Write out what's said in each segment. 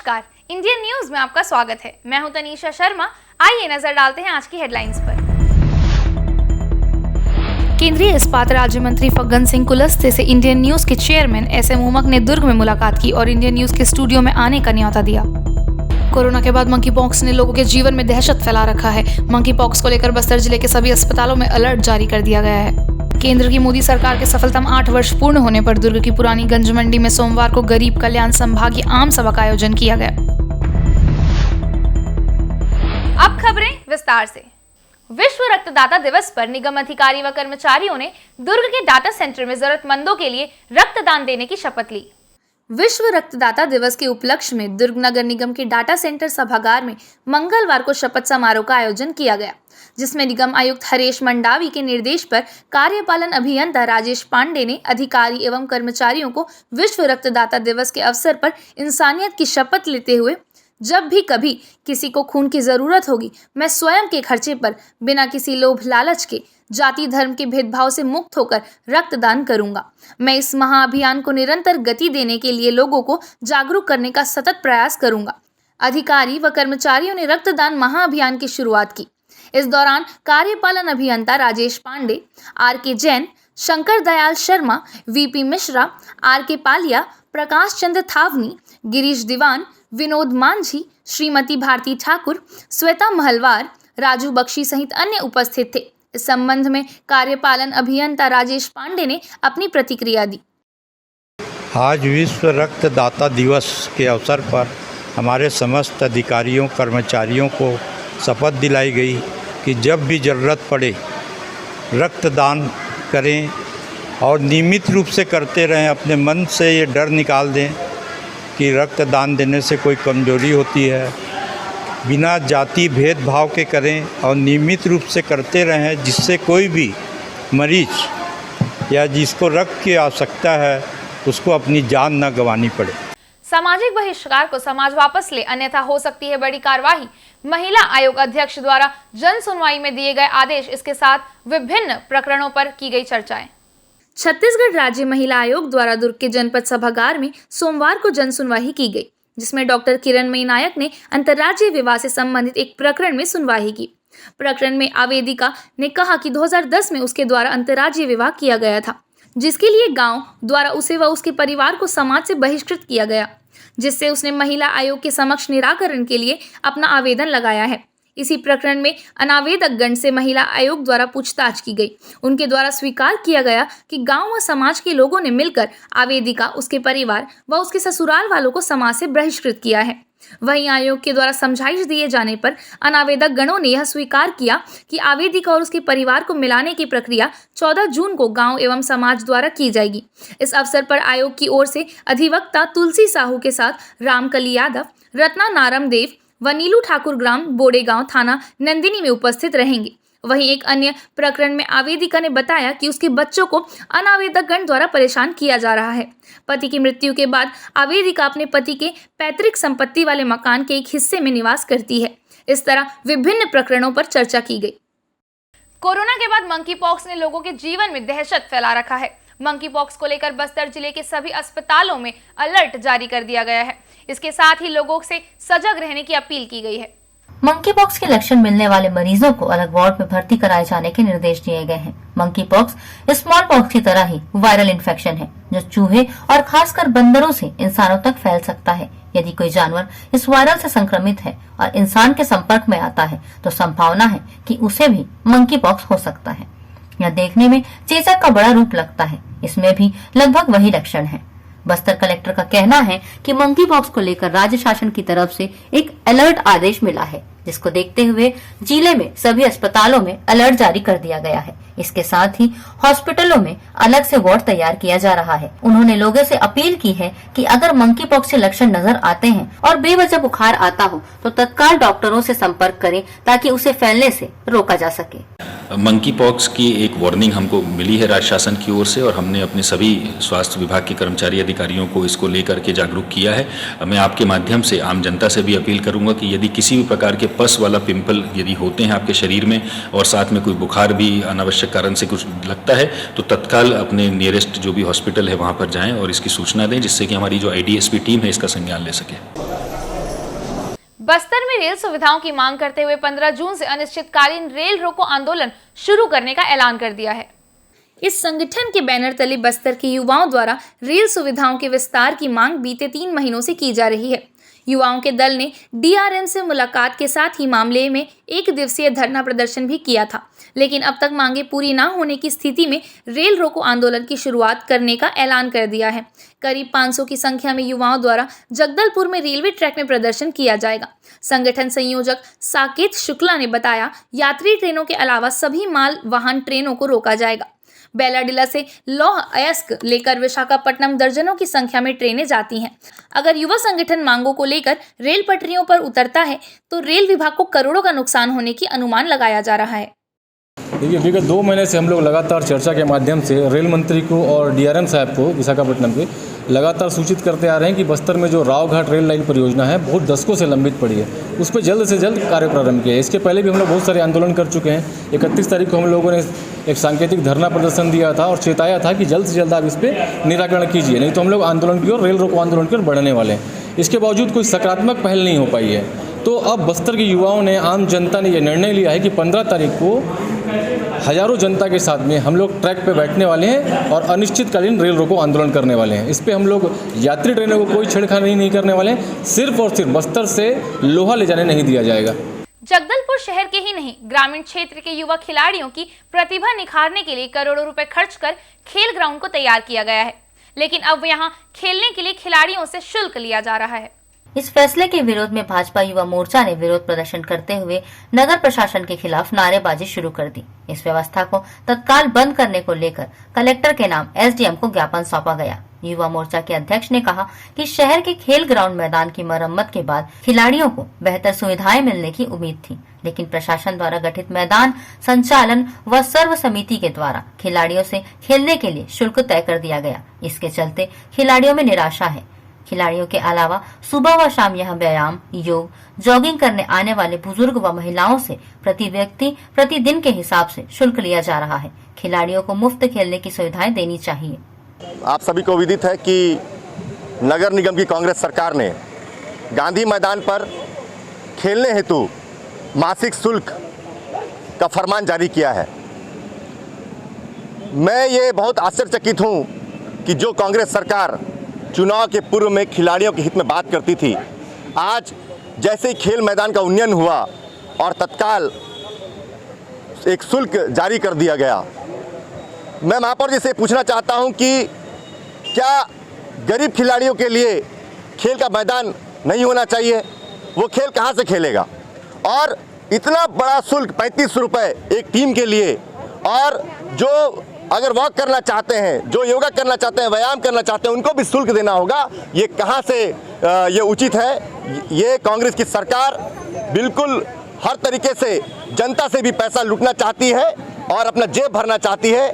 नमस्कार, Indian news में आपका स्वागत है। मैं हूं तनीषा शर्मा। आइए नजर डालते हैं आज की हेडलाइंस पर। केंद्रीय इस्पात राज्य मंत्री फग्गन सिंह कुलस्ते से इंडियन न्यूज के चेयरमैन SM उमक ने दुर्ग में मुलाकात की और इंडियन न्यूज के स्टूडियो में आने का न्योता दिया। कोरोना के बाद मंकी पॉक्स ने लोगों के जीवन में दहशत फैला रखा है। मंकी पॉक्स को लेकर बस्तर जिले के सभी अस्पतालों में अलर्ट जारी कर दिया गया है। केंद्र की मोदी सरकार के सफलतम 8 वर्ष पूर्ण होने पर दुर्ग की पुरानी गंज मंडी में सोमवार को गरीब कल्याण संभागीय आम सभा का आयोजन किया गया। अब खबरें विस्तार से। विश्व रक्तदाता दिवस पर निगम अधिकारी व कर्मचारियों ने दुर्ग के डाटा सेंटर में जरूरतमंदों के लिए रक्तदान देने की शपथ ली। विश्व रक्तदाता दिवस के उपलक्ष्य में दुर्ग नगर निगम के डाटा सेंटर सभागार में मंगलवार को शपथ समारोह का आयोजन किया गया, जिसमें निगम आयुक्त हरेश मंडावी के निर्देश पर कार्यपालन अभियंता राजेश पांडे ने अधिकारी एवं कर्मचारियों को विश्व रक्तदाता दिवस के अवसर पर इंसानियत की शपथ लेते हुए, जब भी कभी किसी को खून की जरूरत होगी, मैं स्वयं के खर्चे पर बिना किसी लोभ लालच के जाति धर्म के भेदभाव से मुक्त होकर रक्तदान करूंगा। मैं इस महाअभियान को निरंतर गति देने के लिए लोगों को जागरूक करने का सतत प्रयास करूंगा। अधिकारी व कर्मचारियों ने रक्तदान महाअभियान की शुरुआत की। इस दौरान कार्यपालन अभियंता Rajesh Pandey, RK Jain, Shankar Dayal Sharma, VP Mishra, RK पालिया, Prakash Chandra थावनी, Girish दीवान, विनोद मांझी, श्रीमती भारती ठाकुर, श्वेता महलवार, राजू बख्शी सहित अन्य उपस्थित थे। इस संबंध में कार्यपालन अभियंता राजेश पांडे ने अपनी प्रतिक्रिया दी। आज विश्व रक्तदाता दिवस के अवसर पर हमारे समस्त अधिकारियों कर्मचारियों को शपथ दिलाई गई कि जब भी ज़रूरत पड़े रक्तदान करें और नियमित रूप से करते रहें। अपने मन से ये डर निकाल दें कि रक्तदान देने से कोई कमजोरी होती है। बिना जाति भेदभाव के करें और नियमित रूप से करते रहें, जिससे कोई भी मरीज या जिसको रक्त की आवश्यकता है उसको अपनी जान न गंवानी पड़े। सामाजिक बहिष्कार को समाज वापस ले, अन्यथा हो सकती है बड़ी कार्रवाई। महिला आयोग अध्यक्ष द्वारा जन सुनवाई में दिए गए आदेश, इसके साथ विभिन्न प्रकरणों पर की गई चर्चाएं। छत्तीसगढ़ राज्य महिला आयोग द्वारा दुर्ग के जनपद सभागार में सोमवार को जन सुनवाई की गई, जिसमें डॉक्टर किरणमयी नायक ने अंतर्राज्यीय विवाह से संबंधित एक प्रकरण में सुनवाई की। प्रकरण में आवेदिका ने कहा कि 2010 में उसके द्वारा अंतर्राज्यीय विवाह किया गया था, जिसके लिए गांव द्वारा उसे व उसके परिवार को समाज से बहिष्कृत किया गया, जिससे उसने महिला आयोग के समक्ष निराकरण के लिए अपना आवेदन लगाया है। इसी प्रकरण में अनावेदक गण से महिला आयोग द्वारा पूछताछ की गई। उनके द्वारा स्वीकार किया गया कि गांव व समाज के लोगों ने मिलकर आवेदिका, उसके परिवार व उसके ससुराल वालों को समाज से बहिष्कृत किया है। वहीं आयोग के द्वारा समझाइश दिए जाने पर अनावेदक गणों ने यह स्वीकार किया कि आवेदिका और उसके परिवार को मिलाने की प्रक्रिया 14 जून को गांव एवं समाज द्वारा की जाएगी। इस अवसर पर आयोग की ओर से अधिवक्ता तुलसी साहू के साथ रामकली यादव, रत्ना नारम देव व नीलू ठाकुर ग्राम बोडेगांव थाना नंदिनी में उपस्थित रहेंगे। वहीं एक अन्य प्रकरण में आवेदिका ने बताया कि उसके बच्चों को अनावेदक गण द्वारा परेशान किया जा रहा है। पति की मृत्यु के बाद आवेदिका अपने पति के पैतृक संपत्ति वाले मकान के एक हिस्से में निवास करती है। इस तरह विभिन्न प्रकरणों पर चर्चा की गई। कोरोना के बाद मंकी पॉक्स ने लोगों के जीवन में दहशत फैला रखा है। मंकी पॉक्स को लेकर बस्तर जिले के सभी अस्पतालों में अलर्ट जारी कर दिया गया है। इसके साथ ही लोगों से सजग रहने की अपील की गई है। मंकी पॉक्स के लक्षण मिलने वाले मरीजों को अलग वार्ड में भर्ती कराए जाने के निर्देश दिए गए हैं। मंकी पॉक्स स्मॉल पॉक्स की तरह ही वायरल इन्फेक्शन है, जो चूहे और खासकर बंदरों से इंसानों तक फैल सकता है। यदि कोई जानवर इस वायरल से संक्रमित है और इंसान के संपर्क में आता है, तो संभावना है कि उसे भी मंकी पॉक्स हो सकता है। यह देखने में चेचक का बड़ा रूप लगता है। इसमें भी लगभग वही लक्षण है। बस्तर कलेक्टर का कहना है कि मंकी पॉक्स को लेकर राज्य शासन की तरफ से एक अलर्ट आदेश मिला है, जिसको देखते हुए जिले में सभी अस्पतालों में अलर्ट जारी कर दिया गया है। इसके साथ ही हॉस्पिटलों में अलग से वार्ड तैयार किया जा रहा है। उन्होंने लोगों से अपील की है कि अगर मंकी पॉक्स के लक्षण नजर आते हैं और बेवजह बुखार आता हो, तो तत्काल डॉक्टरों से संपर्क करें, ताकि उसे फैलने से रोका जा सके। मंकी पॉक्स की एक वार्निंग हमको मिली है राज्य शासन की ओर से, और हमने अपने सभी स्वास्थ्य विभाग के कर्मचारी अधिकारियों को इसको लेकर के जागरूक किया है। मैं आपके माध्यम से आम जनता से भी अपील करूंगा कि यदि किसी भी प्रकार के पस वाला पिंपल यदि होते हैं आपके शरीर में, और साथ में कोई बुखार भी अनावश्यक कारण से कुछ लगता है, तो तत्काल अपने नियरेस्ट जो भी हॉस्पिटल है वहाँ पर जाएं और इसकी सूचना दें, जिससे कि हमारी जो IDSP टीम है इसका संज्ञान ले सके। बस्तर में रेल सुविधाओं की मांग करते हुए 15 जून से अनिश्चितकालीन रेल रोको आंदोलन शुरू करने का ऐलान कर दिया है। इस संगठन के बैनर तले बस्तर के युवाओं द्वारा रेल सुविधाओं के विस्तार की मांग बीते 3 महीनों से की जा रही है। युवाओं के दल ने डीआरएम से मुलाकात के साथ ही मामले में 1 दिवसीय धरना प्रदर्शन भी किया था, लेकिन अब तक मांगे पूरी न होने की स्थिति में रेल रोको आंदोलन की शुरुआत करने का ऐलान कर दिया है। करीब 500 की संख्या में युवाओं द्वारा जगदलपुर में रेलवे ट्रैक में प्रदर्शन किया जाएगा। संगठन संयोजक साकेत शुक्ला ने बताया, यात्री ट्रेनों के अलावा सभी माल वाहन ट्रेनों को रोका जाएगा। बेलाडिला से लौह अयस्क लेकर विशाखापट्टनम दर्जनों की संख्या में ट्रेनें जाती हैं। अगर युवा संगठन मांगों को लेकर रेल पटरियों पर उतरता है तो रेल विभाग को करोड़ों का नुकसान होने की अनुमान लगाया जा रहा है। देखिए, विगत 2 महीने से हम लोग लगातार चर्चा के माध्यम से रेल मंत्री को और डीआरएम साहब को विशाखापट्टनम के लगातार सूचित करते आ रहे हैं कि बस्तर में जो रावघाट रेल लाइन परियोजना है बहुत दशकों से लंबित पड़ी है, उस पर जल्द से जल्द कार्य प्रारंभ किया है। इसके पहले भी हम लोग बहुत सारे आंदोलन कर चुके हैं। 31 तारीख को हम लोगों ने एक सांकेतिक धरना प्रदर्शन दिया था और चेताया था कि जल्द से जल्द आप इस पर निराकरण कीजिए, नहीं तो हम लोग आंदोलन की ओर, रेल रोको आंदोलन की ओर बढ़ने वाले हैं। इसके बावजूद कोई सकारात्मक पहल नहीं हो पाई है। तो अब बस्तर के युवाओं ने, आम जनता ने यह निर्णय लिया है कि 15 तारीख को हजारों जनता के साथ में हम लोग ट्रैक पे बैठने वाले हैं और अनिश्चितकालीन रेल रोको आंदोलन करने वाले हैं। इस पे हम लोग यात्री ट्रेनों को कोई छेड़खानी नहीं करने वाले हैं। सिर्फ और सिर्फ बस्तर से लोहा ले जाने नहीं दिया जाएगा। जगदलपुर शहर के ही नहीं, ग्रामीण क्षेत्र के युवा खिलाड़ियों की प्रतिभा निखारने के लिए करोड़ों रुपए खर्च कर खेल ग्राउंड को तैयार किया गया है, लेकिन अब यहाँ खेलने के लिए खिलाड़ियों से शुल्क लिया जा रहा है। इस फैसले के विरोध में भाजपा युवा मोर्चा ने विरोध प्रदर्शन करते हुए नगर प्रशासन के खिलाफ नारेबाजी शुरू कर दी। इस व्यवस्था को तत्काल बंद करने को लेकर कलेक्टर के नाम एसडीएम को ज्ञापन सौंपा गया। युवा मोर्चा के अध्यक्ष ने कहा कि शहर के खेल ग्राउंड मैदान की मरम्मत के बाद खिलाड़ियों को बेहतर सुविधाएं मिलने की उम्मीद थी, लेकिन प्रशासन द्वारा गठित मैदान संचालन व सर्व समिति के द्वारा खिलाड़ियों से खेलने के लिए शुल्क तय कर दिया गया। इसके चलते खिलाड़ियों में निराशा है। खिलाड़ियों के अलावा सुबह व शाम यहाँ व्यायाम, योग, जॉगिंग करने आने वाले बुजुर्ग व महिलाओं से प्रति व्यक्ति प्रतिदिन के हिसाब से शुल्क लिया जा रहा है। खिलाड़ियों को मुफ्त खेलने की सुविधाएं देनी चाहिए। आप सभी को विदित है कि नगर निगम की कांग्रेस सरकार ने गांधी मैदान पर खेलने हेतु मासिक शुल्क का फरमान जारी किया है। मैं ये बहुत आश्चर्यचकित हूँ कि जो कांग्रेस सरकार चुनाव के पूर्व में खिलाड़ियों के हित में बात करती थी, आज जैसे ही खेल मैदान का उन्नयन हुआ और तत्काल एक शुल्क जारी कर दिया गया। मैं महापौर जी से पूछना चाहता हूं कि क्या गरीब खिलाड़ियों के लिए खेल का मैदान नहीं होना चाहिए? वो खेल कहां से खेलेगा? और इतना बड़ा शुल्क 3500 रुपये एक टीम के लिए, और जो अगर वॉक करना चाहते हैं, जो योगा करना चाहते हैं, व्यायाम करना चाहते हैं, उनको भी शुल्क देना होगा। ये कहां से ये उचित है? ये कांग्रेस की सरकार बिल्कुल हर तरीके से जनता से भी पैसा लूटना चाहती है और अपना जेब भरना चाहती है।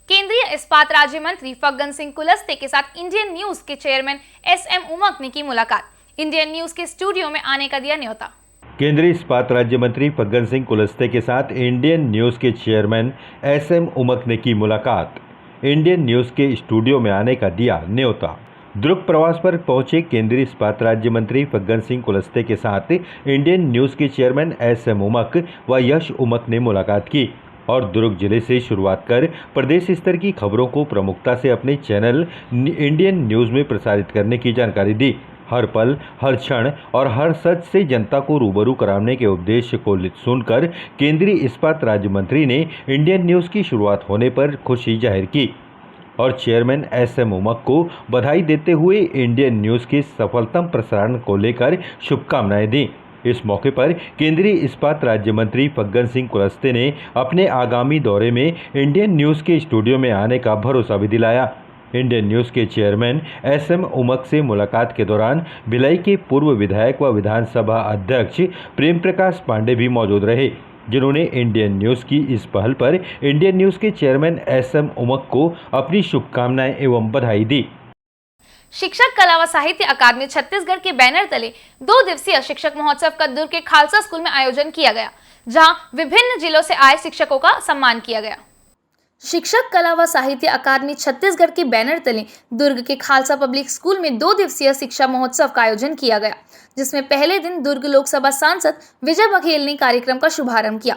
केंद्रीय इस्पात राज्य मंत्री फग्गन सिंह कुलस्ते के साथ इंडियन न्यूज के चेयरमैन एसएम उमक ने की मुलाकात। इंडियन न्यूज के स्टूडियो में आने का दिया न्योता। केंद्रीय इस्पात राज्य मंत्री फग्गन सिंह कुलस्ते के साथ इंडियन न्यूज के चेयरमैन एसएम उमक ने की मुलाकात। इंडियन न्यूज के स्टूडियो में आने का दिया न्योता। दुर्ग प्रवास पर पहुंचे केंद्रीय इस्पात राज्य मंत्री फग्गन सिंह कुलस्ते के साथ इंडियन न्यूज के चेयरमैन एसएम उमक व यश उमक ने मुलाकात की और दुर्ग जिले से शुरुआत कर प्रदेश स्तर की खबरों को प्रमुखता से अपने चैनल इंडियन न्यूज में प्रसारित करने की जानकारी दी। हर पल, हर क्षण और हर सच से जनता को रूबरू कराने के उद्देश्य को सुनकर केंद्रीय इस्पात राज्य मंत्री ने इंडियन न्यूज की शुरुआत होने पर खुशी जाहिर की और चेयरमैन एसएम उमक को बधाई देते हुए इंडियन न्यूज के सफलतम प्रसारण को लेकर शुभकामनाएं दी। इस मौके पर केंद्रीय इस्पात राज्य मंत्री फग्गन सिंह कुलस्ते ने अपने आगामी दौरे में इंडियन न्यूज के स्टूडियो में आने का भरोसा भी दिलाया। इंडियन न्यूज के चेयरमैन एसएम उमक से मुलाकात के दौरान भिलाई के पूर्व विधायक व विधानसभा अध्यक्ष प्रेम प्रकाश पांडे भी मौजूद रहे, जिन्होंने इंडियन न्यूज की इस पहल पर इंडियन न्यूज के चेयरमैन एसएम उमक को अपनी शुभकामनाएं एवं बधाई दी। शिक्षक कला व साहित्य अकादमी छत्तीसगढ़ के बैनर तले 2 दिवसीय शिक्षक महोत्सव का दुर्ग के खालसा स्कूल में आयोजन किया गया, जहां विभिन्न जिलों से आए शिक्षकों का सम्मान किया गया। शिक्षक कला व साहित्य अकादमी छत्तीसगढ़ के बैनर तले दुर्ग के खालसा पब्लिक स्कूल में 2 दिवसीय शिक्षा महोत्सव का आयोजन किया गया, जिसमें पहले दिन दुर्ग लोकसभा सांसद विजय बघेल ने कार्यक्रम का शुभारंभ किया।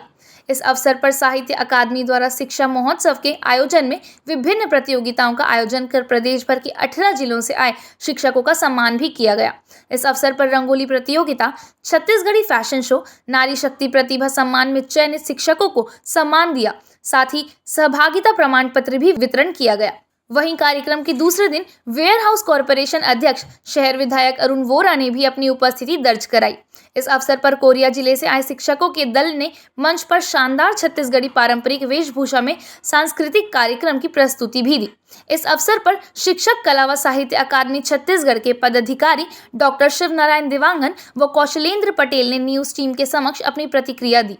इस अवसर पर साहित्य अकादमी द्वारा शिक्षा महोत्सव के आयोजन में विभिन्न प्रतियोगिताओं का आयोजन कर प्रदेश भर के 18 जिलों से आए शिक्षकों का सम्मान भी किया गया। इस अवसर पर रंगोली प्रतियोगिता, छत्तीसगढ़ी फैशन शो, नारी शक्ति प्रतिभा सम्मान में चयनित शिक्षकों को सम्मान दिया। साथ ही सहभागिता प्रमाण पत्र भी वितरण किया गया। वहीं कार्यक्रम के दूसरे दिन वेयर हाउस कॉरपोरेशन अध्यक्ष शहर विधायक अरुण वोरा ने भी अपनी उपस्थिति दर्ज कराई। इस अवसर पर कोरिया जिले से आए शिक्षकों के दल ने मंच पर शानदार छत्तीसगढ़ी पारंपरिक वेशभूषा में सांस्कृतिक कार्यक्रम की प्रस्तुति भी दी। इस अवसर पर शिक्षक कला व साहित्य अकादमी छत्तीसगढ़ के पदाधिकारी डॉक्टर शिव नारायण देवांगन व कौशलेंद्र पटेल ने न्यूज टीम के समक्ष अपनी प्रतिक्रिया दी।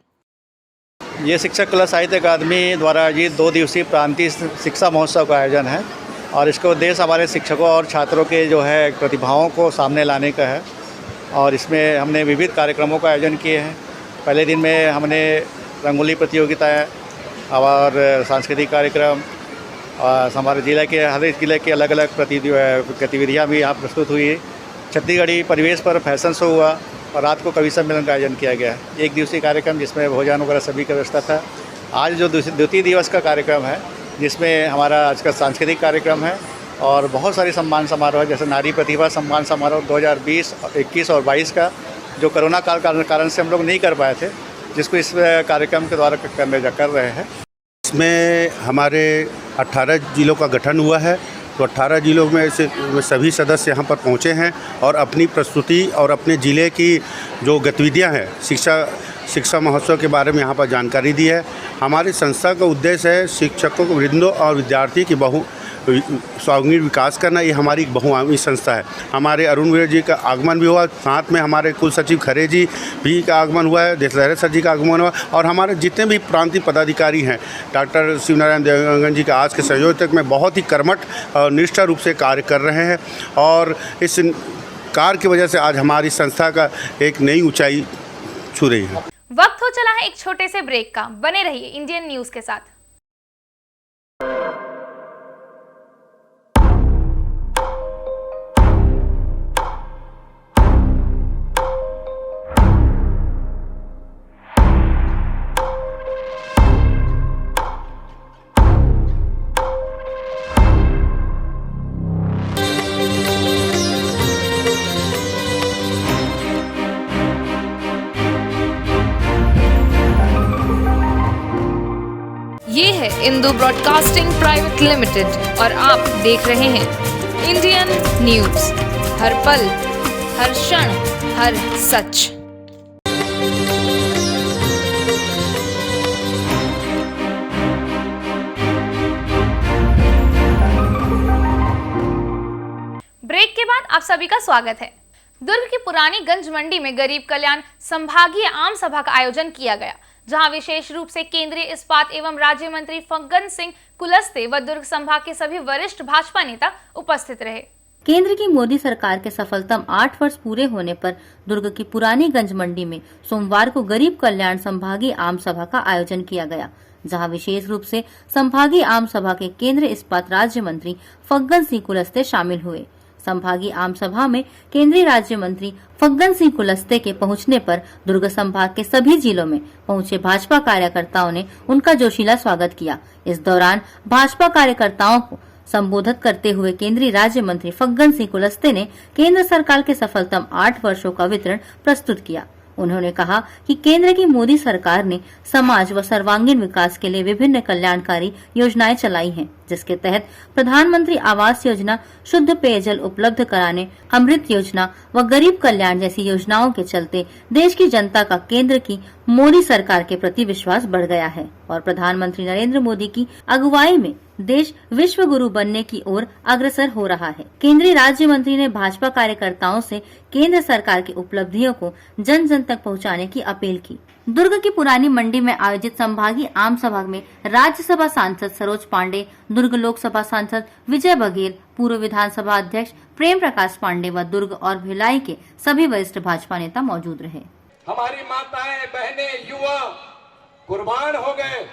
ये शिक्षक कला साहित्य अकादमी द्वारा आयोजित 2 दिवसीय प्रांतीय शिक्षा महोत्सव का आयोजन है और इसका उद्देश्य हमारे शिक्षकों और छात्रों के जो है प्रतिभाओं को सामने लाने का है। और इसमें हमने विविध कार्यक्रमों का आयोजन किए हैं। पहले दिन में हमने रंगोली प्रतियोगिताएं और सांस्कृतिक कार्यक्रम और हमारे जिले के हर एक जिले के अलग अलग गतिविधियाँ भी यहाँ प्रस्तुत हुई। छत्तीसगढ़ी परिवेश पर फैशन शो हुआ और रात को कवि सम्मेलन का आयोजन किया गया। 1 दिवसीय कार्यक्रम जिसमें भोजन वगैरह सभी की व्यवस्था था। आज जो द्वितीय दिवस का कार्यक्रम है जिसमें हमारा आज का सांस्कृतिक कार्यक्रम है और बहुत सारे सम्मान समारोह है, जैसे नारी प्रतिभा सम्मान समारोह 2020, 21 और 22 का, जो कोरोना काल के कारण से हम लोग नहीं कर पाए थे, जिसको इस कार्यक्रम के द्वारा कर रहे हैं। इसमें हमारे 18 जिलों का गठन हुआ है, तो 18 जिलों में से सभी सदस्य यहाँ पर पहुँचे हैं और अपनी प्रस्तुति और अपने ज़िले की जो गतिविधियाँ हैं शिक्षा महोत्सव के बारे में यहाँ पर जानकारी दी है। हमारी संस्था का उद्देश्य है शिक्षकों को वृंदों और विद्यार्थी की सर्वांगीण विकास करना। ये हमारी एक बहुआयामी संस्था है। हमारे अरुण वीर जी का आगमन भी हुआ, साथ में हमारे कुल सचिव खरे जी भी का आगमन हुआ है, देशलहरे सर जी का आगमन हुआ और हमारे जितने भी प्रांतीय पदाधिकारी हैं, डॉक्टर शिव नारायण देवांगन जी का आज के संयोजक में बहुत ही कर्मठ और निष्ठा रूप से कार्य कर रहे हैं और इस कार्य की वजह से आज हमारी संस्था का एक नई ऊंचाई छू रही है। वक्त हो चला है एक छोटे से ब्रेक का। बने रहिए इंडियन न्यूज के साथ। ये है इंदू ब्रॉडकास्टिंग प्राइवेट लिमिटेड और आप देख रहे हैं इंडियन न्यूज। हर पल, हर क्षण, हर सच। ब्रेक के बाद आप सभी का स्वागत है। दुर्ग की पुरानी गंज मंडी में गरीब कल्याण संभागीय आम सभा का आयोजन किया गया, जहां विशेष रूप से केंद्रीय इस्पात एवं राज्य मंत्री फग्गन सिंह कुलस्ते व दुर्ग संभाग के सभी वरिष्ठ भाजपा नेता उपस्थित रहे। केंद्र की मोदी सरकार के सफलतम 8 वर्ष पूरे होने पर दुर्ग की पुरानी गंज मंडी में सोमवार को गरीब कल्याण संभागीय आम सभा का आयोजन किया गया, जहां विशेष रूप से संभागीय आम सभा के केंद्रीय इस्पात राज्य मंत्री फग्गन सिंह कुलस्ते शामिल हुए। संभागीय आम सभा में केंद्रीय राज्य मंत्री फग्गन सिंह कुलस्ते के पहुंचने पर दुर्ग संभाग के सभी जिलों में पहुंचे भाजपा कार्यकर्ताओं ने उनका जोशीला स्वागत किया। इस दौरान भाजपा कार्यकर्ताओं को संबोधित करते हुए केंद्रीय राज्य मंत्री फग्गन सिंह कुलस्ते ने केंद्र सरकार के सफलतम 8 वर्षों का विवरण प्रस्तुत किया। उन्होंने कहा कि केंद्र की मोदी सरकार ने समाज व सर्वांगीण विकास के लिए विभिन्न कल्याणकारी योजनाएं चलाई हैं, जिसके तहत प्रधानमंत्री आवास योजना, शुद्ध पेयजल उपलब्ध कराने, अमृत योजना व गरीब कल्याण जैसी योजनाओं के चलते देश की जनता का केंद्र की मोदी सरकार के प्रति विश्वास बढ़ गया है और प्रधानमंत्री नरेंद्र मोदी की अगुवाई में देश विश्व गुरु बनने की ओर अग्रसर हो रहा है। केंद्रीय राज्य मंत्री ने भाजपा कार्यकर्ताओं से केंद्र सरकार की उपलब्धियों को जन जन तक पहुंचाने की अपील की। दुर्ग की पुरानी मंडी में आयोजित संभागीय आम सभा में राज्यसभा सांसद सरोज पांडे, दुर्ग लोकसभा सांसद विजय बघेल, पूर्व विधानसभा अध्यक्ष प्रेम प्रकाश पांडे व दुर्ग और भिलाई के सभी वरिष्ठ भाजपा नेता मौजूद रहे। हमारी माताएं, बहनें, युवा कुर्बान हो गए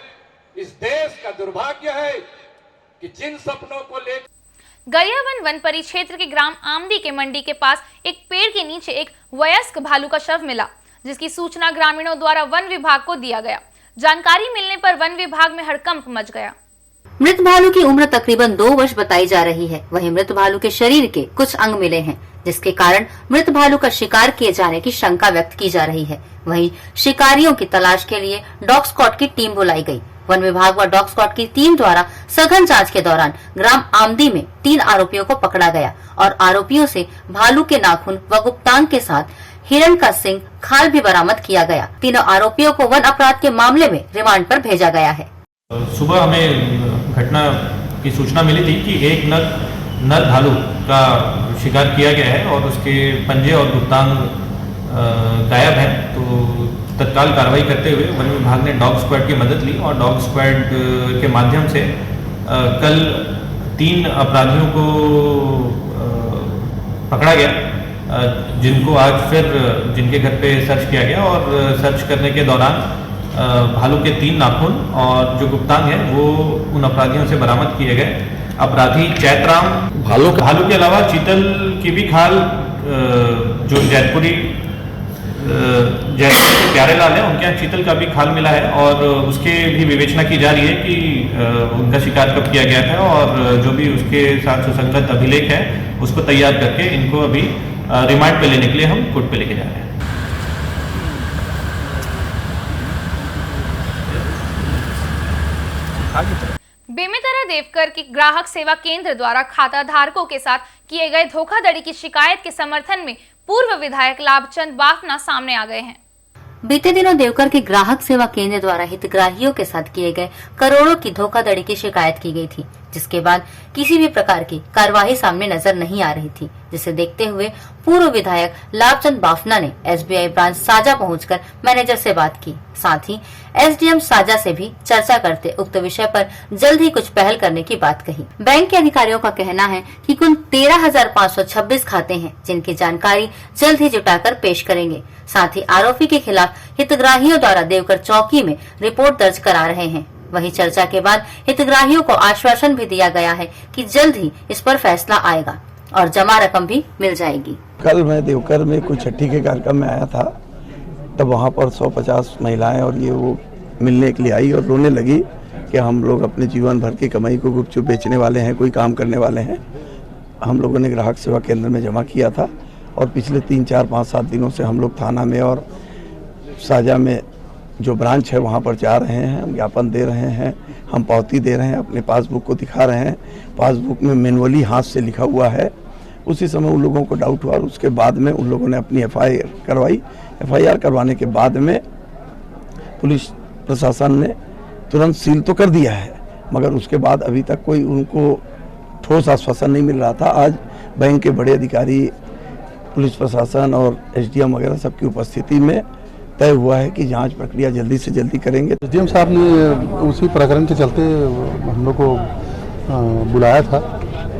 इस देश का दुर्भाग्य है कि जिन सपनों को लेकर गरियाबंद वन परिक्षेत्र के ग्राम आमदी के मंडी के पास एक पेड़ के नीचे एक वयस्क भालू का शव मिला, जिसकी सूचना ग्रामीणों द्वारा वन विभाग को दिया गया। जानकारी मिलने पर वन विभाग में हड़कंप मच गया। मृत भालू की उम्र तकरीबन 2 वर्ष बताई जा रही है। वहीं मृत भालू के शरीर के कुछ अंग मिले हैं, जिसके कारण मृत भालू का शिकार किए जाने की शंका व्यक्त की जा रही है। वहीं शिकारियों की तलाश के लिए डॉग स्क्वाड की टीम बुलाई गई। वन विभाग व डॉग स्क्वाड की टीम द्वारा सघन जांच के दौरान ग्राम आमदी में 3 आरोपियों को पकड़ा गया और आरोपियों से भालू के नाखून व गुप्तांग के साथ हिरण का सिंग खाल भी बरामद किया गया। तीनों आरोपियों को वन अपराध के मामले में रिमांड पर भेजा गया है। सुबह हमें घटना की सूचना मिली थी कि एक नर भालू का शिकार किया गया है और उसके पंजे और गुप्तांग गायब हैं। तो तत्काल कार्रवाई करते हुए वन विभाग ने डॉग स्क्वाड की मदद ली और डॉग स्क्वाड के माध्यम से कल 3 अपराधियों को पकड़ा गया, जिनको आज फिर जिनके घर पे सर्च किया गया और सर्च करने के दौरान भालू के 3 नाखून और जो गुप्तांग है वो उन अपराधियों से बरामद किए गए। अपराधी चैतराम भालू के अलावा चीतल की भी खाल जो जैतपुरी के प्यारेलाल है, उनके यहाँ चीतल का भी खाल मिला है और उसके भी विवेचना की जा रही है कि उनका शिकार कब किया गया था और जो भी उसके साथ सुसंगत अभिलेख है उसको तैयार करके इनको अभी रिमांड पे लेने के लिए हम कोर्ट पे लेके जा रहे हैं। बेमेतरा देवकर के ग्राहक सेवा केंद्र द्वारा खाता धारकों के साथ किए गए धोखाधड़ी की शिकायत के समर्थन में पूर्व विधायक लाभचंद बाफना सामने आ गए हैं। बीते दिनों देवकर के ग्राहक सेवा केंद्र द्वारा हितग्राहियों के साथ किए गए करोड़ों की धोखाधड़ी की शिकायत की गई थी, जिसके बाद किसी भी प्रकार की कार्यवाही सामने नजर नहीं आ रही थी, जिसे देखते हुए पूर्व विधायक लाभचंद बाफना ने एसबीआई ब्रांच साजा पहुंचकर मैनेजर से बात की। साथ ही एसडीएम साजा से भी चर्चा करते उक्त विषय पर जल्द ही कुछ पहल करने की बात कही। बैंक के अधिकारियों का कहना है कि कुल 13,526 खाते हैं, जिनकी जानकारी जल्द ही जुटाकर पेश करेंगे। साथ ही आरोपी के खिलाफ हितग्राहियों द्वारा देवकर चौकी में रिपोर्ट दर्ज करा रहे हैं। वहीं चर्चा के बाद हितग्राहियों को आश्वासन भी दिया गया है कि जल्द ही इस पर फैसला आएगा और जमा रकम भी मिल जाएगी। कल मैं देवकर में कुछ छठी के कार्यक्रम में आया था, तब वहाँ पर 150 महिलाएं और ये वो मिलने के लिए आई और रोने लगी कि हम लोग अपने जीवन भर की कमाई को गुपचुप बेचने वाले हैं, कोई काम करने वाले हैं। हम लोगों ने ग्राहक सेवा केंद्र में जमा किया था और पिछले 3, 4, 5, 7 दिनों से हम लोग थाना में और साजा में जो ब्रांच है वहाँ पर जा रहे हैं, हम ज्ञापन दे रहे हैं, हम पावती दे रहे हैं, अपने पासबुक को दिखा रहे हैं। पासबुक में मैनुअली हाथ से लिखा हुआ है। उसी समय उन लोगों को डाउट हुआ और उसके बाद में उन लोगों ने अपनी एफआईआर करवाई। एफआईआर करवाने के बाद में पुलिस प्रशासन ने तुरंत सील तो कर दिया है, मगर उसके बाद अभी तक कोई उनको ठोस आश्वासन नहीं मिल रहा था। आज बैंक के बड़े अधिकारी, पुलिस प्रशासन और एसडीएम वगैरह सबकी उपस्थिति में तय हुआ है कि जांच प्रक्रिया जल्दी से जल्दी करेंगे। एसडीएम साहब ने उसी प्रकरण के चलते हम लोग को बुलाया था,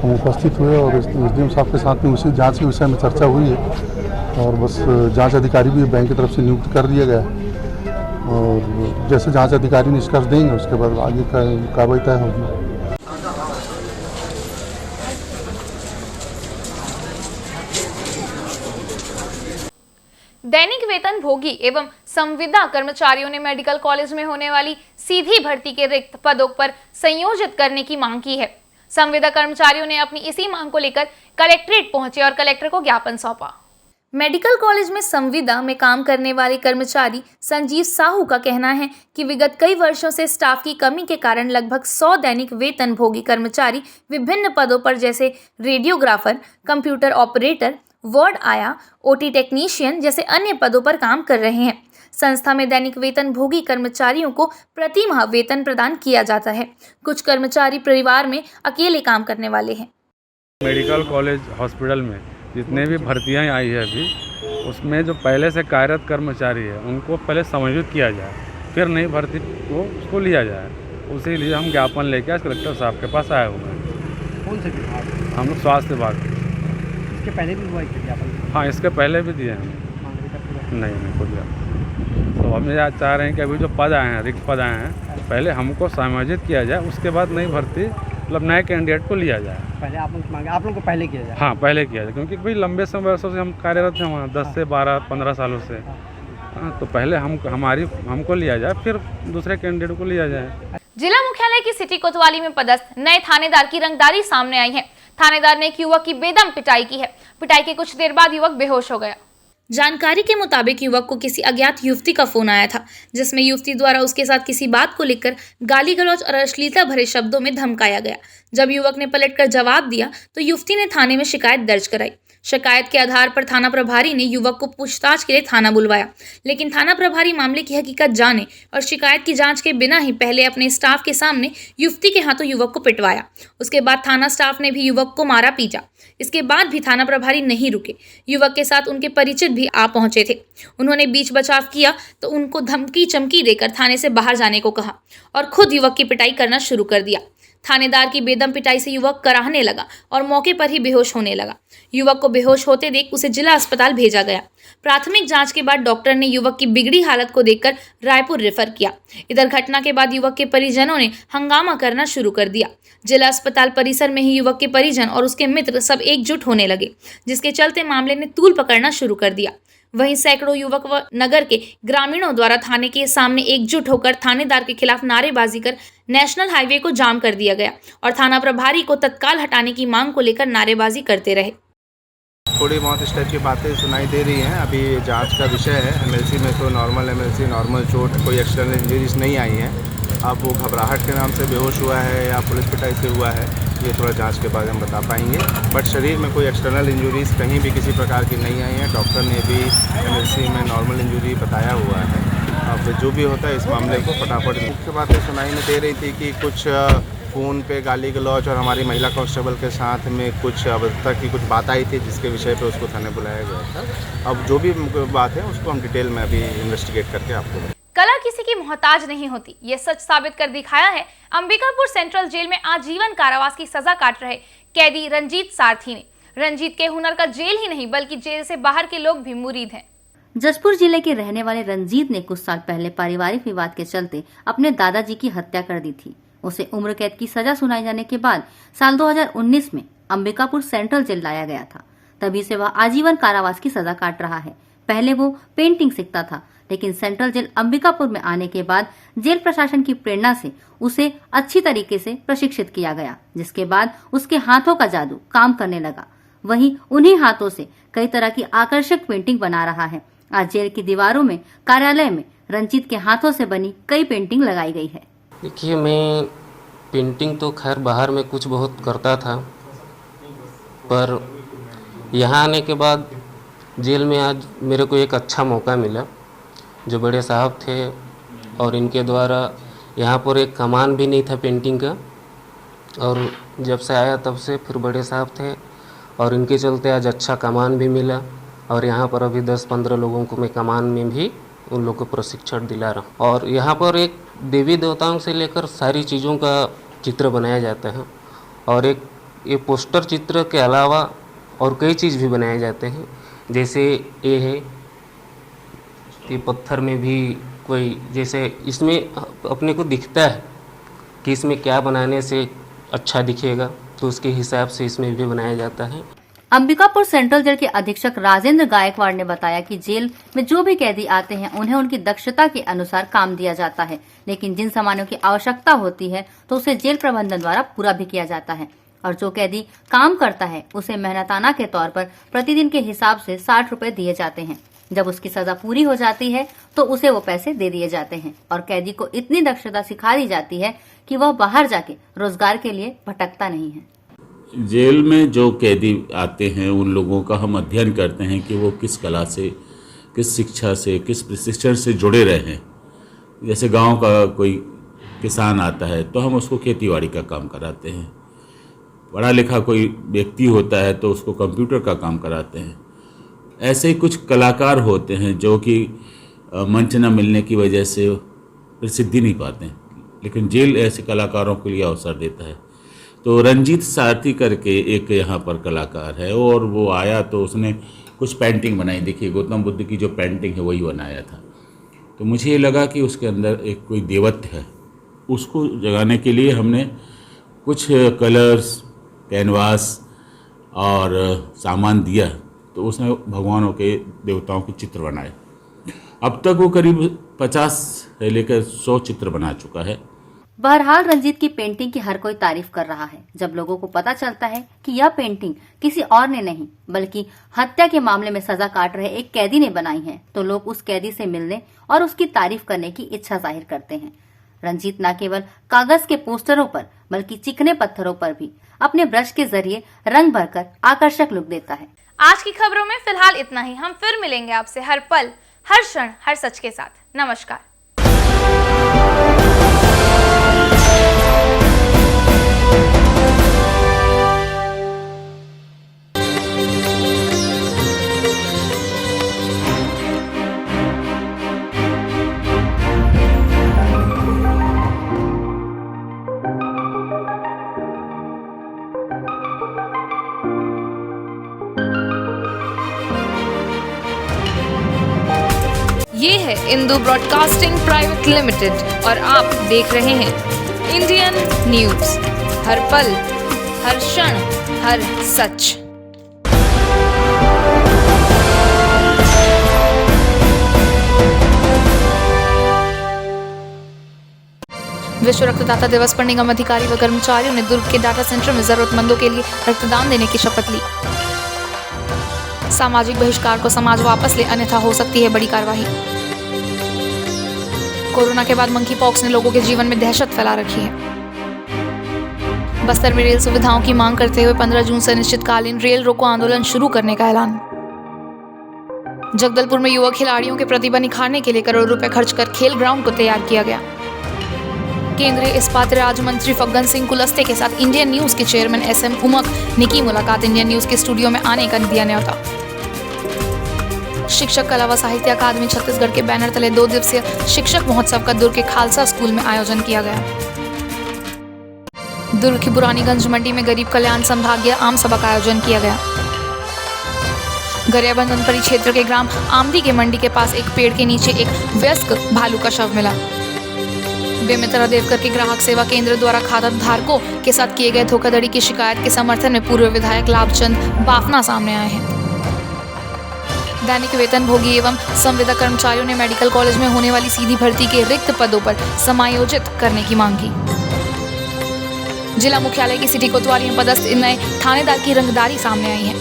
हम उपस्थित हुए और एसडीएम साहब के साथ में उसी जांच के विषय में चर्चा हुई है और बस जांच अधिकारी भी बैंक की तरफ से नियुक्त कर दिया गया और जैसे जांच अधिकारी निष्कर्ष देंगे उसके बाद आगे का कार्रवाई तय होगी। दैनिक वेतन भोगी एवं संविदा कर्मचारियों ने मेडिकल कॉलेज में होने वाली सीधी भर्ती के रिक्त पदों पर संयोजित करने की मांग की है। संविदा कर्मचारियों ने अपनी इसी मांग को लेकर कलेक्ट्रेट पहुंचे और कलेक्टर को ज्ञापन सौंपा। मेडिकल कॉलेज में संविदा में काम करने वाले कर्मचारी संजीव साहू का कहना है कि विगत कई वर्षों से स्टाफ की कमी के कारण लगभग 100 दैनिक वेतन भोगी कर्मचारी विभिन्न पदों पर जैसे रेडियोग्राफर, कंप्यूटर ऑपरेटर, वार्ड आया, ओटी टेक्नीशियन जैसे अन्य पदों पर काम कर रहे हैं। संस्था में दैनिक वेतन भोगी कर्मचारियों को प्रति माह वेतन प्रदान किया जाता है। कुछ कर्मचारी परिवार में अकेले काम करने वाले हैं। मेडिकल कॉलेज हॉस्पिटल में जितने भी भर्तियां आई है अभी, उसमें जो पहले से कार्यरत कर्मचारी है उनको पहले समायोजित किया जाए, फिर नई भर्ती को उसको लिया जाए। उसी लिए हम ज्ञापन लेकर आज कलेक्टर साहब के पास आए हुए हैं। कौन से विभाग? हम लोग स्वास्थ्य विभाग। इसके पहले भी हुआ ज्ञापन? हाँ, इसके पहले भी दिए हैं। नहीं कोई तो हम ये चाह रहे हैं कि अभी जो पद आए हैं, रिक्त पद आए हैं, पहले हमको समायोजित किया जाए, उसके बाद नई भर्ती मतलब नए कैंडिडेट को लिया जाए। पहले आप लोग को पहले किया जाए। हाँ, पहले किया जाए, क्योंकि कोई लंबे समय वर्षों से हम कार्यरत हैं वहाँ, 10 से 12-15 सालों से। हाँ, तो पहले हमको लिया जाए, फिर दूसरे कैंडिडेट को लिया जाए। जिला मुख्यालय की सिटी कोतवाली में पदस्थ नए थानेदार की रंगदारी सामने आई है। थानेदार ने एक युवक की बेदम पिटाई की है। पिटाई के कुछ देर बाद युवक बेहोश हो गया। जानकारी के मुताबिक युवक को किसी अज्ञात युवती का फोन आया था, जिसमें युवती द्वारा उसके साथ किसी बात को लेकर गाली गलौज और अश्लीलता भरे शब्दों में धमकाया गया। जब युवक ने पलटकर जवाब दिया तो युवती ने थाने में शिकायत दर्ज कराई। शिकायत के आधार पर थाना प्रभारी ने युवक को पूछताछ के लिए थाना बुलवाया, लेकिन थाना प्रभारी मामले की हकीकत जाने और शिकायत की जांच के बिना ही पहले अपने स्टाफ के सामने युवती के हाथों युवक को पिटवाया। उसके बाद थाना स्टाफ ने भी युवक को मारा पीटा। इसके बाद भी थाना प्रभारी नहीं रुके। युवक के साथ उनके परिचित भी आ पहुंचे थे। उन्होंने बीच बचाव किया तो उनको धमकी चमकी देकर थाने से बाहर जाने को कहा और खुद युवक की पिटाई करना शुरू कर दिया। थानेदार की बेदम पिटाई से युवक कराहने लगा और मौके पर ही बेहोश होने लगा। युवक को बेहोश होते देख उसे जिला अस्पताल भेजा गया। प्राथमिक जांच के बाद डॉक्टर ने युवक की बिगड़ी हालत को देखकर रायपुर रेफर किया। इधर घटना के बाद युवक के परिजनों ने हंगामा करना शुरू कर दिया। जिला अस्पताल परिसर में ही युवक के परिजन और उसके मित्र सब एकजुट होने लगे, जिसके चलते मामले ने तूल पकड़ना शुरू कर दिया। वहीं सैकड़ों युवक व नगर के ग्रामीणों द्वारा थाने के सामने एकजुट होकर थानेदार के खिलाफ नारेबाजी कर नेशनल हाईवे को जाम कर दिया गया और थाना प्रभारी को तत्काल हटाने की मांग को लेकर नारेबाजी करते रहे। थोड़ी बहुत इस टाइप की बातें सुनाई दे रही हैं। अभी जांच का विषय है। एमएलसी में तो नॉर्मल चोट, कोई एक्सटर्नल इंजरीज नहीं आई हैं। अब वो घबराहट के नाम से बेहोश हुआ है या पुलिस पिटाई से हुआ है, ये थोड़ा जांच के बाद हम बता पाएंगे। बट शरीर में कोई एक्सटर्नल इंजरीज कहीं भी किसी प्रकार की नहीं आई हैं। डॉक्टर ने भी एमएलसी में नॉर्मल इंजरी बताया हुआ है। अब जो भी होता है इस मामले को फटाफट मुख्य बातें सुनाई में दे रही थी कि कुछ फ़ोन पे गाली गलौज और हमारी महिला कांस्टेबल के साथ में कुछ अभद्रता की कुछ बात आई थी, जिसके विषय पे उसको थाने बुलाया गया था। अब जो भी बात है उसको हम डिटेल में अभी इन्वेस्टिगेट करके आपको। कला किसी की मोहताज नहीं होती, ये सच साबित कर दिखाया है अंबिकापुर सेंट्रल जेल में आजीवन कारावास की सजा काट रहे कैदी रंजीत सारथी ने। रंजीत के हुनर का जेल ही नहीं बल्कि जेल से बाहर के लोग भी मुरीद हैं। जशपुर जिले के रहने वाले रंजीत ने कुछ साल पहले पारिवारिक विवाद के चलते अपने दादाजी की हत्या कर दी थी। उसे उम्र कैद की सजा सुनाई जाने के बाद साल 2019 में अंबिकापुर सेंट्रल जेल लाया गया था। तभी से वह आजीवन कारावास की सजा काट रहा है। पहले वो पेंटिंग सीखता था, लेकिन सेंट्रल जेल अंबिकापुर में आने के बाद जेल प्रशासन की प्रेरणा से उसे अच्छी तरीके से प्रशिक्षित किया गया, जिसके बाद उसके हाथों का जादू काम करने लगा। वहीं उन्हीं हाथों से कई तरह की आकर्षक पेंटिंग बना रहा है। आज जेल की दीवारों में, कार्यालय में रंजीत के हाथों से बनी कई पेंटिंग लगाई गई है। देखिए, मैं पेंटिंग तो खैर बाहर में कुछ बहुत करता था, पर यहाँ आने के बाद जेल में आज मेरे को एक अच्छा मौका मिला। जो बड़े साहब थे और इनके द्वारा यहाँ पर एक कमान भी नहीं था पेंटिंग का, और जब से आया तब से फिर बड़े साहब थे और इनके चलते आज अच्छा कमान भी मिला। और यहाँ पर अभी 10-15 लोगों को मैं कमान में भी उन लोगों को प्रशिक्षण दिला रहा हूँ। और यहाँ पर एक देवी देवताओं से लेकर सारी चीज़ों का चित्र बनाया जाता है, और एक ये पोस्टर चित्र के अलावा और कई चीज़ भी बनाए जाते हैं। जैसे ये है कि पत्थर में भी कोई, जैसे इसमें अपने को दिखता है कि इसमें क्या बनाने से अच्छा दिखेगा, तो उसके हिसाब से इसमें भी बनाया जाता है। अंबिकापुर सेंट्रल जेल के अधीक्षक राजेंद्र गायकवाड़ ने बताया कि जेल में जो भी कैदी आते हैं उन्हें उनकी दक्षता के अनुसार काम दिया जाता है, लेकिन जिन सामानों की आवश्यकता होती है तो उसे जेल प्रबंधन द्वारा पूरा भी किया जाता है। और जो कैदी काम करता है उसे मेहनताना के तौर पर प्रतिदिन के हिसाब से 60 रुपए दिए जाते हैं। जब उसकी सजा पूरी हो जाती है तो उसे वो पैसे दे दिए जाते हैं, और कैदी को इतनी दक्षता सिखा दी जाती है कि वह बाहर जाके रोजगार के लिए भटकता नहीं है। जेल में जो कैदी आते हैं उन लोगों का हम अध्ययन करते हैं कि वो किस कला से, किस शिक्षा से, किस प्रशिक्षण से जुड़े रहे हैं। जैसे गांव का कोई किसान आता है तो हम उसको खेतीबाड़ी का काम कराते हैं। पढ़ा लिखा कोई व्यक्ति होता है तो उसको कंप्यूटर का काम कराते हैं। ऐसे ही कुछ कलाकार होते हैं जो कि मंच न मिलने की वजह से प्रसिद्धि नहीं पाते हैं, लेकिन जेल ऐसे कलाकारों के लिए अवसर देता है। तो रंजीत सारथी करके एक यहाँ पर कलाकार है, और वो आया तो उसने कुछ पेंटिंग बनाई। देखिए, गौतम बुद्ध की जो पेंटिंग है वही बनाया था। तो मुझे ये लगा कि उसके अंदर एक कोई देवत्व है, उसको जगाने के लिए हमने कुछ कलर्स, कैनवास और सामान दिया, तो उसने भगवानों के, देवताओं के चित्र बनाए। अब तक वो करीब 50 से लेकर 100 चित्र बना चुका है। बहरहाल रंजीत की पेंटिंग की हर कोई तारीफ कर रहा है। जब लोगों को पता चलता है कि यह पेंटिंग किसी और ने नहीं बल्कि हत्या के मामले में सजा काट रहे एक कैदी ने बनाई है, तो लोग उस कैदी से मिलने और उसकी तारीफ करने की इच्छा जाहिर करते हैं। रंजीत न केवल कागज के पोस्टरों पर बल्कि चिकने पत्थरों पर भी अपने ब्रश के जरिए रंग भरकर आकर्षक लुक देता है। आज की खबरों में फिलहाल इतना ही। हम फिर मिलेंगे आपसे हर पल, हर क्षण, हर सच के साथ। नमस्कार। ये है इंदू ब्रॉडकास्टिंग प्राइवेट लिमिटेड और आप देख रहे हैं इंडियन न्यूज। हर पल, हर क्षण, हर सच। विश्व रक्तदाता दिवस पर निगम अधिकारी व कर्मचारियों ने दुर्ग के डाटा सेंटर में जरूरतमंदों के लिए रक्तदान देने की शपथ ली। सामाजिक बहिष्कार को समाज वापस ले, अन्यथा हो सकती है बड़ी कार्रवाई। कोरोना के बाद मंकी पॉक्स ने लोगों के जीवन में दहशत फैला रखी है। बस्तर में रेल सुविधाओं की मांग करते हुए 15 जून से अनिश्चितकालीन रेल रोको आंदोलन शुरू करने का ऐलान। जगदलपुर में युवा खिलाड़ियों के प्रतिभा निखारने के लिए करोड़ रुपए खर्च कर खेल ग्राउंड को तैयार किया गया। केंद्रीय इस्पात राज्य मंत्री फग्गन सिंह कुलस्ते के साथ इंडियन न्यूज के चेयरमैन SM उमक ने की मुलाकात। इंडियन न्यूज के स्टूडियो में आने का दिया न्योता। शिक्षक कला व साहित्य अकादमी छत्तीसगढ़ के बैनर तले 2 दिवसीय शिक्षक महोत्सव का दुर्ग के खालसा स्कूल में आयोजन किया गया। दुर्ग की पुरानीगंज मंडी में गरीब कल्याण संभागीय आम सभा का आयोजन किया गया। गरियाबंद परिक्षेत्र के ग्राम आमदी के मंडी के पास एक पेड़ के नीचे एक वयस्क भालू का शव मिला। बेमित्रा देवकर के ग्राहक सेवा केंद्र द्वारा खाता धारकों के साथ किए गए धोखाधड़ी की शिकायत के समर्थन में पूर्व विधायक लाभचंद बाफना सामने आए हैं। दैनिक वेतन भोगी एवं संविदा कर्मचारियों ने मेडिकल कॉलेज में होने वाली सीधी भर्ती के रिक्त पदों पर समायोजित करने की मांग की। जिला मुख्यालय की सिटी कोतवाली में पदस्थ नए थानेदार की रंगदारी सामने आई है।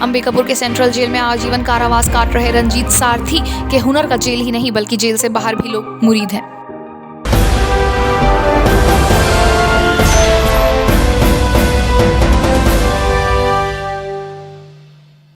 अंबिकापुर के सेंट्रल जेल में आजीवन कारावास काट रहे रंजीत सारथी के हुनर का जेल ही नहीं बल्कि जेल से बाहर भी लोग मुरीद हैं।